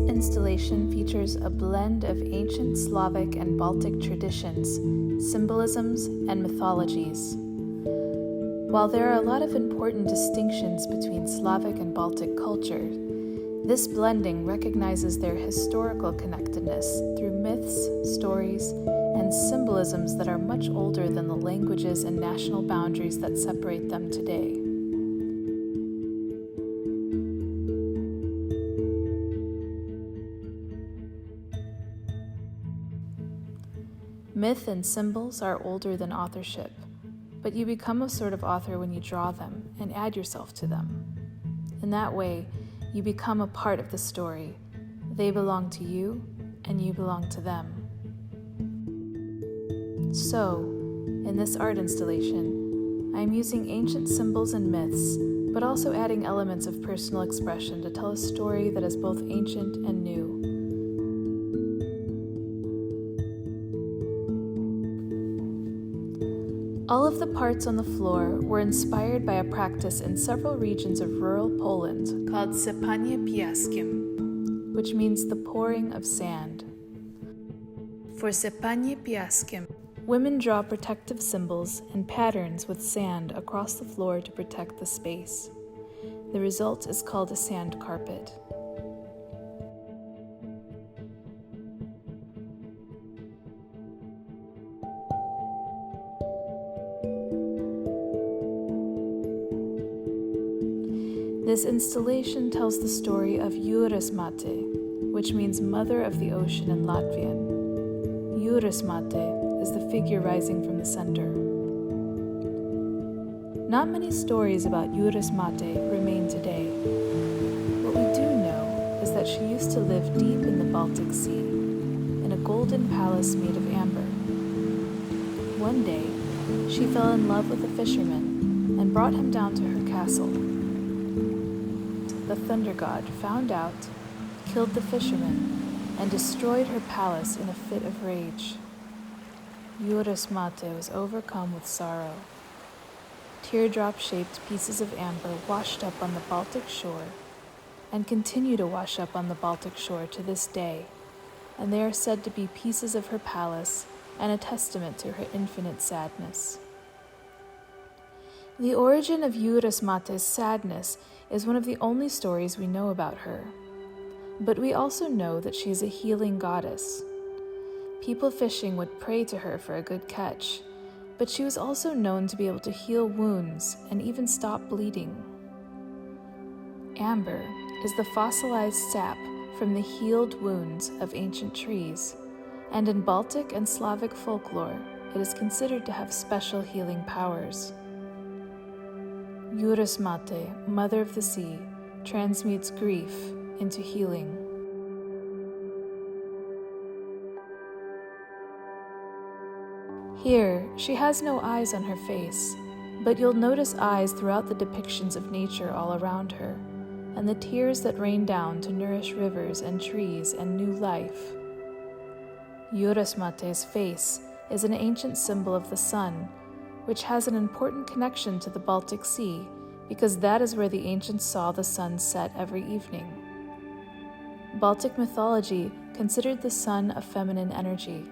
installation features a blend of ancient Slavic and Baltic traditions, symbolisms, and mythologies. While there are a lot of important distinctions between Slavic and Baltic culture, this blending recognizes their historical connectedness through myths, stories, and symbolisms that are much older than the languages and national boundaries that separate them today. Myth and symbols are older than authorship, but you become a sort of author when you draw them and add yourself to them. In that way, you become a part of the story. They belong to you, and you belong to them. So, in this art installation, I am using ancient symbols and myths, but also adding elements of personal expression to tell a story that is both ancient and new. All of the parts on the floor were inspired by a practice in several regions of rural Poland called sypanie piaskiem, which means the pouring of sand. For sypanie piaskiem, women draw protective symbols and patterns with sand across the floor to protect the space. The result is called a sand carpet. This installation tells the story of Jūras Māte, which means Mother of the Ocean in Latvian. Jūras Māte is the figure rising from the center. Not many stories about Jūras Māte remain today. What we do know is that she used to live deep in the Baltic Sea, in a golden palace made of amber. One day, she fell in love with a fisherman and brought him down to her castle. The thunder god found out, killed the fisherman, and destroyed her palace in a fit of rage. Jūras Māte was overcome with sorrow. Teardrop-shaped pieces of amber washed up on the Baltic shore and continue to wash up on the Baltic shore to this day, and they are said to be pieces of her palace and a testament to her infinite sadness. The origin of Jūras Māte's sadness is one of the only stories we know about her. But we also know that she is a healing goddess. People fishing would pray to her for a good catch, but she was also known to be able to heal wounds and even stop bleeding. Amber is the fossilized sap from the healed wounds of ancient trees, and in Baltic and Slavic folklore, it is considered to have special healing powers. Jūras Māte, Mother of the Sea, transmutes grief into healing. Here, she has no eyes on her face, but you'll notice eyes throughout the depictions of nature all around her, and the tears that rain down to nourish rivers and trees and new life. Jūras Māte's face is an ancient symbol of the sun, which has an important connection to the Baltic Sea, because that is where the ancients saw the sun set every evening. Baltic mythology considered the sun a feminine energy.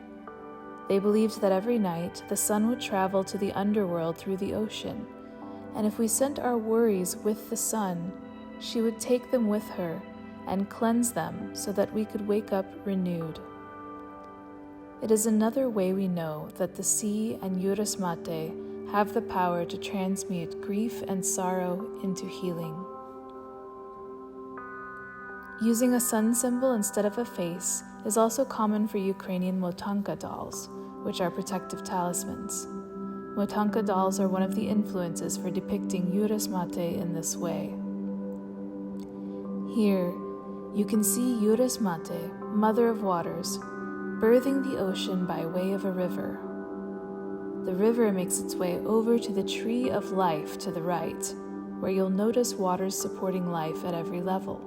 They believed that every night the sun would travel to the Underworld through the ocean, and if we sent our worries with the sun, she would take them with her and cleanse them so that we could wake up renewed. It is another way we know that the sea and Jūras Māte have the power to transmute grief and sorrow into healing. Using a sun symbol instead of a face is also common for Ukrainian motanka dolls, which are protective talismans. Motanka dolls are one of the influences for depicting Jūras Māte in this way. Here, you can see Jūras Māte, Mother of Waters, birthing the ocean by way of a river. The river makes its way over to the Tree of Life to the right, where you'll notice waters supporting life at every level.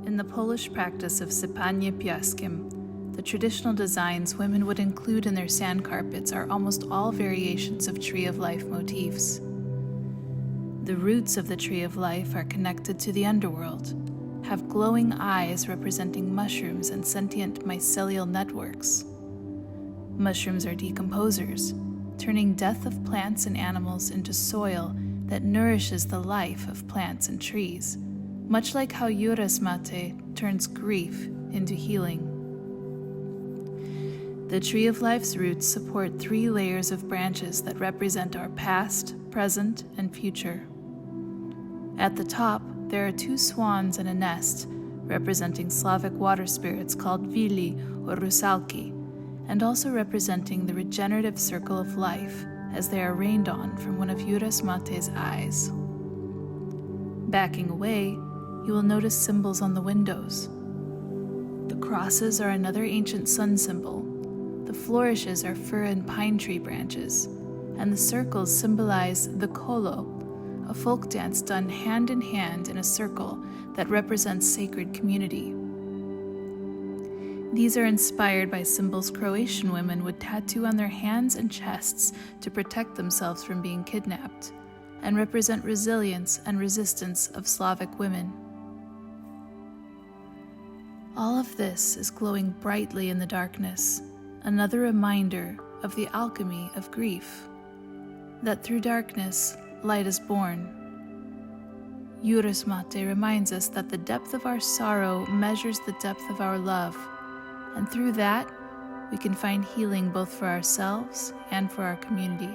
In the Polish practice of sypanie piaskiem, the traditional designs women would include in their sand carpets are almost all variations of Tree of Life motifs. The roots of the Tree of Life are connected to the Underworld, have glowing eyes representing mushrooms and sentient mycelial networks. Mushrooms are decomposers, turning death of plants and animals into soil that nourishes the life of plants and trees, much like how Jūras Māte turns grief into healing. The tree of life's roots support 3 layers of branches that represent our past, present, and future. At the top, there are 2 swans and a nest, representing Slavic water spirits called vili or rusalki, and also representing the regenerative circle of life as they are rained on from one of Jūras Māte's eyes. Backing away, you will notice symbols on the windows. The crosses are another ancient sun symbol, the flourishes are fir and pine tree branches, and the circles symbolize the kolo, a folk dance done hand in hand in a circle that represents sacred community. These are inspired by symbols Croatian women would tattoo on their hands and chests to protect themselves from being kidnapped, and represent resilience and resistance of Slavic women. All of this is glowing brightly in the darkness, another reminder of the alchemy of grief, that through darkness, light is born. Jūras Māte reminds us that the depth of our sorrow measures the depth of our love, and through that, we can find healing both for ourselves and for our community.